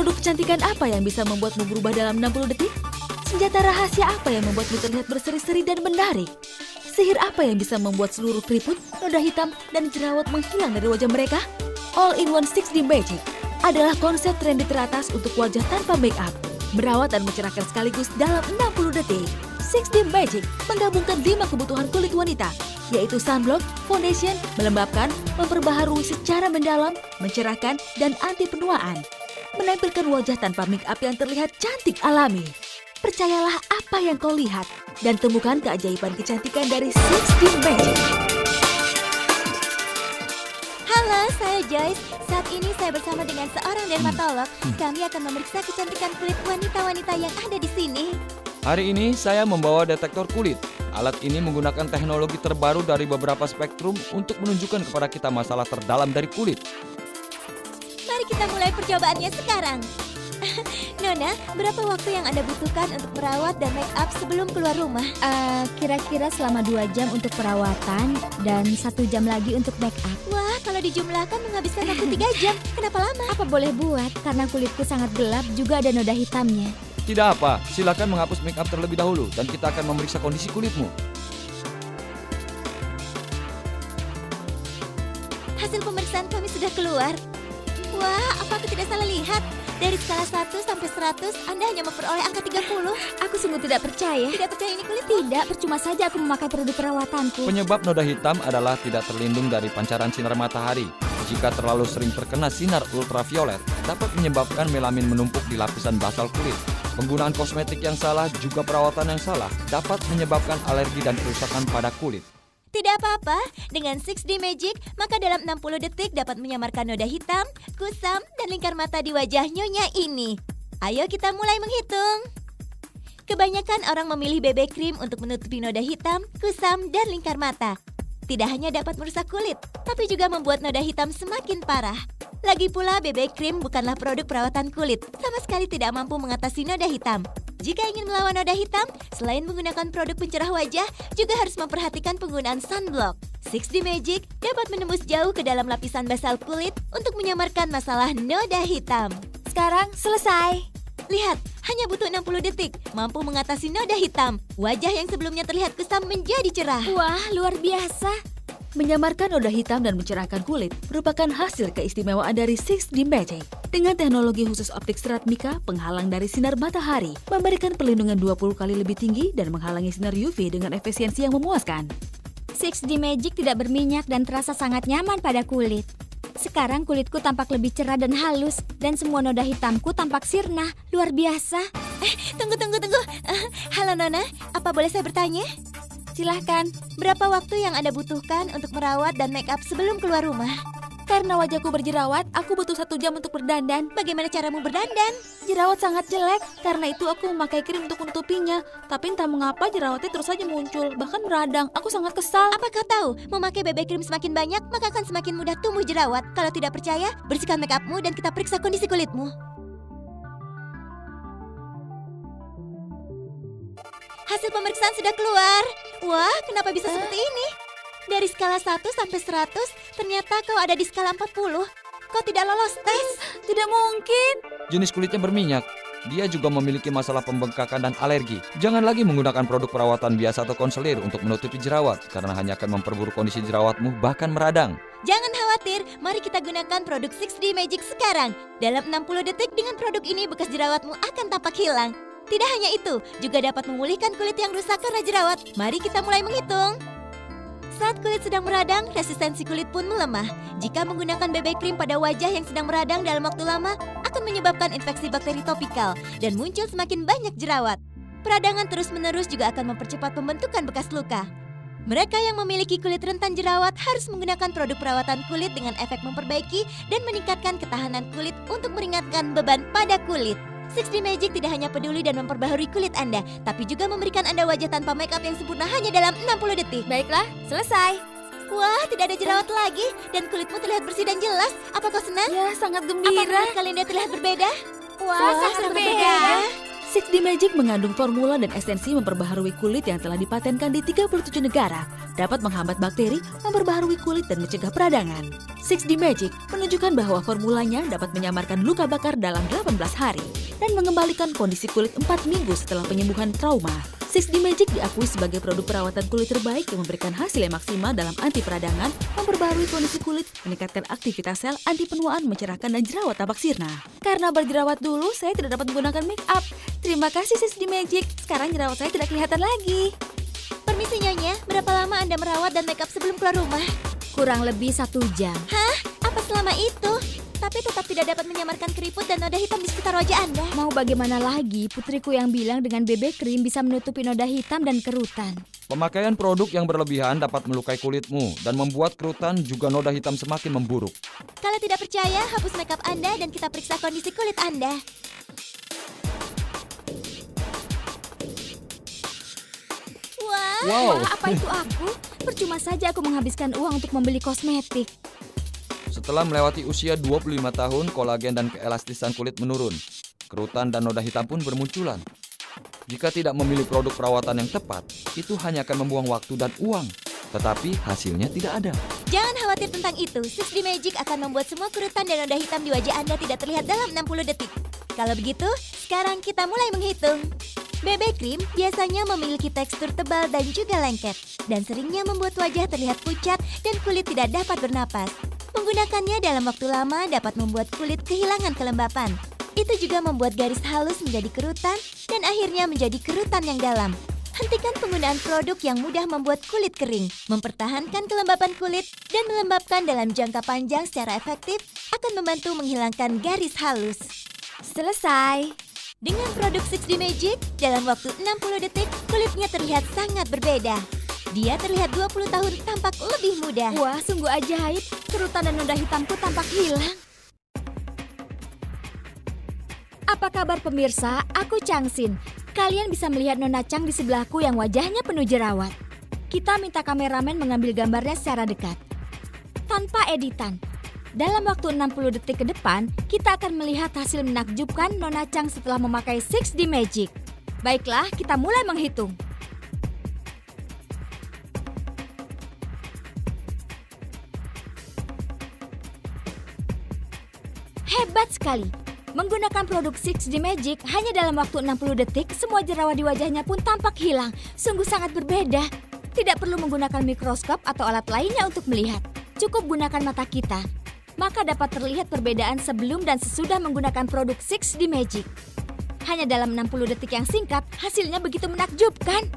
Produk kecantikan apa yang bisa membuatmu berubah dalam 60 detik? Senjata rahasia apa yang membuatmu terlihat berseri-seri dan menarik? Sihir apa yang bisa membuat seluruh keriput, noda hitam, dan jerawat menghilang dari wajah mereka? All-in-one 6D Magic adalah konsep trendy teratas untuk wajah tanpa make up. Merawat dan mencerahkan sekaligus dalam 60 detik. 6D Magic menggabungkan 5 kebutuhan kulit wanita, yaitu sunblock, foundation, melembabkan, memperbaharui secara mendalam, mencerahkan, dan anti penuaan. Menampilkan wajah tanpa make up yang terlihat cantik alami. Percayalah apa yang kau lihat dan temukan keajaiban kecantikan dari 6D Magic. Halo, saya Joyce. Saat ini saya bersama dengan seorang dermatolog. Kami akan memeriksa kecantikan kulit wanita-wanita yang ada di sini. Hari ini saya membawa detektor kulit. Alat ini menggunakan teknologi terbaru dari beberapa spektrum untuk menunjukkan kepada kita masalah terdalam dari kulit. Mari kita mulai percobaannya sekarang. Nona, berapa waktu yang Anda butuhkan untuk merawat dan make up sebelum keluar rumah? Kira-kira selama 2 jam untuk perawatan dan 1 jam lagi untuk make up. Wah, kalau dijumlahkan menghabiskan waktu 3 jam. Kenapa lama? Apa boleh buat? Karena kulitku sangat gelap, juga ada noda hitamnya. Tidak apa, silakan menghapus make up terlebih dahulu dan kita akan memeriksa kondisi kulitmu. Hasil pemeriksaan kami sudah keluar. Wah, apa aku tidak salah lihat? Dari skala 1 sampai 100, Anda hanya memperoleh angka 30. Aku sungguh tidak percaya. Tidak percaya ini kulit? Tidak, percuma saja aku memakai produk perawatanku. Penyebab noda hitam adalah tidak terlindung dari pancaran sinar matahari. Jika terlalu sering terkena sinar ultraviolet, dapat menyebabkan melamin menumpuk di lapisan basal kulit. Penggunaan kosmetik yang salah, juga perawatan yang salah, dapat menyebabkan alergi dan kerusakan pada kulit. Tidak apa-apa, dengan 6D Magic, maka dalam 60 detik dapat menyamarkan noda hitam, kusam, dan lingkar mata di wajah nyonya ini. Ayo kita mulai menghitung. Kebanyakan orang memilih BB Cream untuk menutupi noda hitam, kusam, dan lingkar mata. Tidak hanya dapat merusak kulit, tapi juga membuat noda hitam semakin parah. Lagi pula, BB Cream bukanlah produk perawatan kulit, sama sekali tidak mampu mengatasi noda hitam. Jika ingin melawan noda hitam, selain menggunakan produk pencerah wajah, juga harus memperhatikan penggunaan sunblock. 6D Magic dapat menembus jauh ke dalam lapisan basal kulit untuk menyamarkan masalah noda hitam. Sekarang selesai. Lihat, hanya butuh 60 detik, mampu mengatasi noda hitam. Wajah yang sebelumnya terlihat kusam menjadi cerah. Wah, luar biasa. Menyamarkan noda hitam dan mencerahkan kulit merupakan hasil keistimewaan dari 6D Magic. Dengan teknologi khusus optik serat mika penghalang dari sinar matahari, memberikan perlindungan 20 kali lebih tinggi dan menghalangi sinar UV dengan efisiensi yang memuaskan. 6D Magic tidak berminyak dan terasa sangat nyaman pada kulit. Sekarang kulitku tampak lebih cerah dan halus, dan semua noda hitamku tampak sirna. Luar biasa. Tunggu. Halo Nona, apa boleh saya bertanya? Silahkan. Berapa waktu yang Anda butuhkan untuk merawat dan make up sebelum keluar rumah? Karena wajahku berjerawat, aku butuh 1 jam untuk berdandan. Bagaimana caramu berdandan? Jerawat sangat jelek, karena itu aku memakai krim untuk menutupinya. Tapi entah mengapa jerawatnya terus saja muncul, bahkan meradang. Aku sangat kesal. Apa kau tahu, memakai BB cream semakin banyak, maka akan semakin mudah tumbuh jerawat. Kalau tidak percaya, bersihkan make upmu dan kita periksa kondisi kulitmu. Hasil pemeriksaan sudah keluar. Wah, kenapa bisa seperti ini? Dari skala 1 sampai 100, ternyata kau ada di skala 40. Kau tidak lolos tes. Tidak mungkin. Jenis kulitnya berminyak. Dia juga memiliki masalah pembengkakan dan alergi. Jangan lagi menggunakan produk perawatan biasa atau konselir untuk menutupi jerawat, karena hanya akan memperburuk kondisi jerawatmu, bahkan meradang. Jangan khawatir, mari kita gunakan produk 6D Magic sekarang. Dalam 60 detik dengan produk ini, bekas jerawatmu akan tampak hilang. Tidak hanya itu, juga dapat memulihkan kulit yang rusak karena jerawat. Mari kita mulai menghitung. Saat kulit sedang meradang, resistensi kulit pun melemah. Jika menggunakan BB cream pada wajah yang sedang meradang dalam waktu lama, akan menyebabkan infeksi bakteri topikal dan muncul semakin banyak jerawat. Peradangan terus-menerus juga akan mempercepat pembentukan bekas luka. Mereka yang memiliki kulit rentan jerawat harus menggunakan produk perawatan kulit dengan efek memperbaiki dan meningkatkan ketahanan kulit untuk meringankan beban pada kulit. 6D Magic tidak hanya peduli dan memperbaharui kulit Anda, tapi juga memberikan Anda wajah tanpa make up yang sempurna hanya dalam 60 detik. Baiklah, selesai. Wah, tidak ada jerawat lagi dan kulitmu terlihat bersih dan jelas. Apa kau senang? Ya, sangat Apa gembira. menurut kalian dia terlihat berbeda? Wah, sangat berbeda. 6D Magic mengandung formula dan esensi memperbaharui kulit yang telah dipatenkan di 37 negara, dapat menghambat bakteri, memperbaharui kulit dan mencegah peradangan. 6D Magic menunjukkan bahwa formulanya dapat menyamarkan luka bakar dalam 18 hari dan mengembalikan kondisi kulit 4 minggu setelah penyembuhan trauma. 6D Magic diakui sebagai produk perawatan kulit terbaik yang memberikan hasil yang maksimal dalam anti peradangan, memperbaharui kondisi kulit, meningkatkan aktivitas sel, anti penuaan, mencerahkan dan jerawat tampak sirna. Karena berjerawat dulu, saya tidak dapat menggunakan make up. Terima kasih 6D Magic, sekarang jerawat saya tidak kelihatan lagi. Permisi Nyonya, berapa lama Anda merawat dan make up sebelum keluar rumah? Kurang lebih 1 jam. Hah? Apa selama itu? Tapi tetap tidak dapat menyamarkan keriput dan noda hitam di sekitar wajah Anda. Mau bagaimana lagi, putriku yang bilang dengan BB Cream bisa menutupi noda hitam dan kerutan. Pemakaian produk yang berlebihan dapat melukai kulitmu dan membuat kerutan juga noda hitam semakin memburuk. Kalau tidak percaya, hapus makeup Anda dan kita periksa kondisi kulit Anda. Wow. Wah, apa itu aku? Percuma saja aku menghabiskan uang untuk membeli kosmetik. Setelah melewati usia 25 tahun, kolagen dan keelastisan kulit menurun. Kerutan dan noda hitam pun bermunculan. Jika tidak memilih produk perawatan yang tepat, itu hanya akan membuang waktu dan uang. Tetapi hasilnya tidak ada. Jangan khawatir tentang itu. 6D Magic akan membuat semua kerutan dan noda hitam di wajah Anda tidak terlihat dalam 60 detik. Kalau begitu, sekarang kita mulai menghitung. BB Cream biasanya memiliki tekstur tebal dan juga lengket, dan seringnya membuat wajah terlihat pucat dan kulit tidak dapat bernapas. Menggunakannya dalam waktu lama dapat membuat kulit kehilangan kelembapan. Itu juga membuat garis halus menjadi kerutan dan akhirnya menjadi kerutan yang dalam. Hentikan penggunaan produk yang mudah membuat kulit kering, mempertahankan kelembapan kulit, dan melembabkan dalam jangka panjang secara efektif akan membantu menghilangkan garis halus. Selesai. Dengan produk 6D Magic, dalam waktu 60 detik, kulitnya terlihat sangat berbeda. Dia terlihat 20 tahun tampak lebih muda. Wah, sungguh ajaib. Kerutan dan noda hitamku tampak hilang. Apa kabar pemirsa? Aku Changsin. Kalian bisa melihat Nona Chang di sebelahku yang wajahnya penuh jerawat. Kita minta kameramen mengambil gambarnya secara dekat. Tanpa editan. Dalam waktu 60 detik ke depan, kita akan melihat hasil menakjubkan Nona Chang setelah memakai 6D Magic. Baiklah, kita mulai menghitung. Hebat sekali. Menggunakan produk 6D Magic, hanya dalam waktu 60 detik, semua jerawat di wajahnya pun tampak hilang. Sungguh sangat berbeda. Tidak perlu menggunakan mikroskop atau alat lainnya untuk melihat. Cukup gunakan mata kita. Maka dapat terlihat perbedaan sebelum dan sesudah menggunakan produk 6D Magic. Hanya dalam 60 detik yang singkat, hasilnya begitu menakjubkan.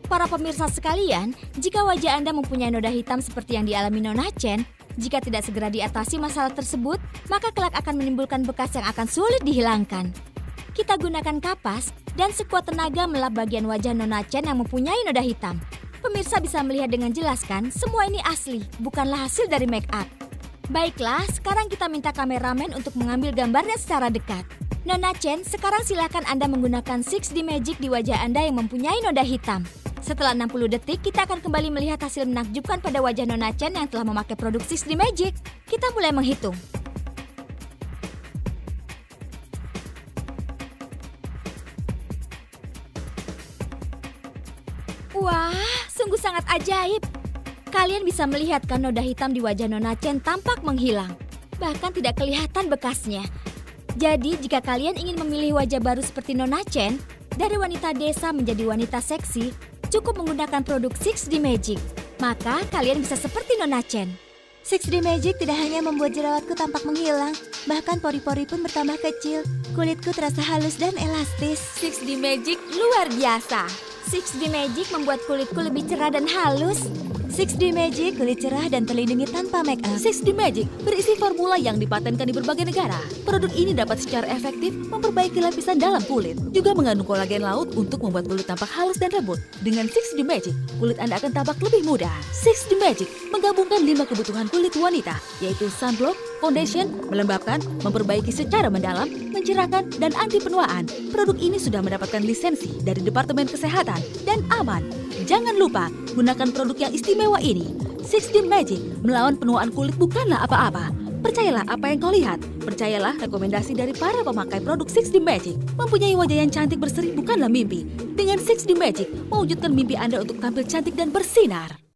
Para pemirsa sekalian, jika wajah Anda mempunyai noda hitam seperti yang dialami Nona Chen, jika tidak segera diatasi masalah tersebut, maka kelak akan menimbulkan bekas yang akan sulit dihilangkan. Kita gunakan kapas dan sekuat tenaga melap bagian wajah Nona Chen yang mempunyai noda hitam. Pemirsa bisa melihat dengan jelas kan, semua ini asli, bukanlah hasil dari make up. Baiklah, sekarang kita minta kameramen untuk mengambil gambarnya secara dekat. Nona Chen, sekarang silakan Anda menggunakan 6D Magic di wajah Anda yang mempunyai noda hitam. Setelah 60 detik, kita akan kembali melihat hasil menakjubkan pada wajah Nona Chen yang telah memakai produk 6D Magic. Kita mulai menghitung. Wah, sungguh sangat ajaib. Kalian bisa melihat kan noda hitam di wajah Nona Chen tampak menghilang. Bahkan tidak kelihatan bekasnya. Jadi, jika kalian ingin memilih wajah baru seperti Nona Chen, dari wanita desa menjadi wanita seksi, cukup menggunakan produk 6D Magic. Maka kalian bisa seperti Nona Chen. 6D Magic tidak hanya membuat jerawatku tampak menghilang, bahkan pori-pori pun bertambah kecil. Kulitku terasa halus dan elastis. 6D Magic luar biasa. 6D Magic membuat kulitku lebih cerah dan halus. 6D Magic, kulit cerah dan terlindungi tanpa make up. 6D Magic berisi formula yang dipatenkan di berbagai negara. Produk ini dapat secara efektif memperbaiki lapisan dalam kulit. Juga mengandung kolagen laut untuk membuat kulit tampak halus dan lembut. Dengan 6D Magic, kulit Anda akan tampak lebih muda. 6D Magic menggabungkan 5 kebutuhan kulit wanita, yaitu sunblock, foundation, melembabkan, memperbaiki secara mendalam, mencerahkan, dan anti penuaan. Produk ini sudah mendapatkan lisensi dari Departemen Kesehatan dan aman. Jangan lupa, gunakan produk yang istimewa ini. 6D Magic melawan penuaan kulit bukanlah apa-apa. Percayalah apa yang kau lihat. Percayalah rekomendasi dari para pemakai produk 6D Magic. Mempunyai wajah yang cantik berseri bukanlah mimpi. Dengan 6D Magic, mewujudkan mimpi Anda untuk tampil cantik dan bersinar.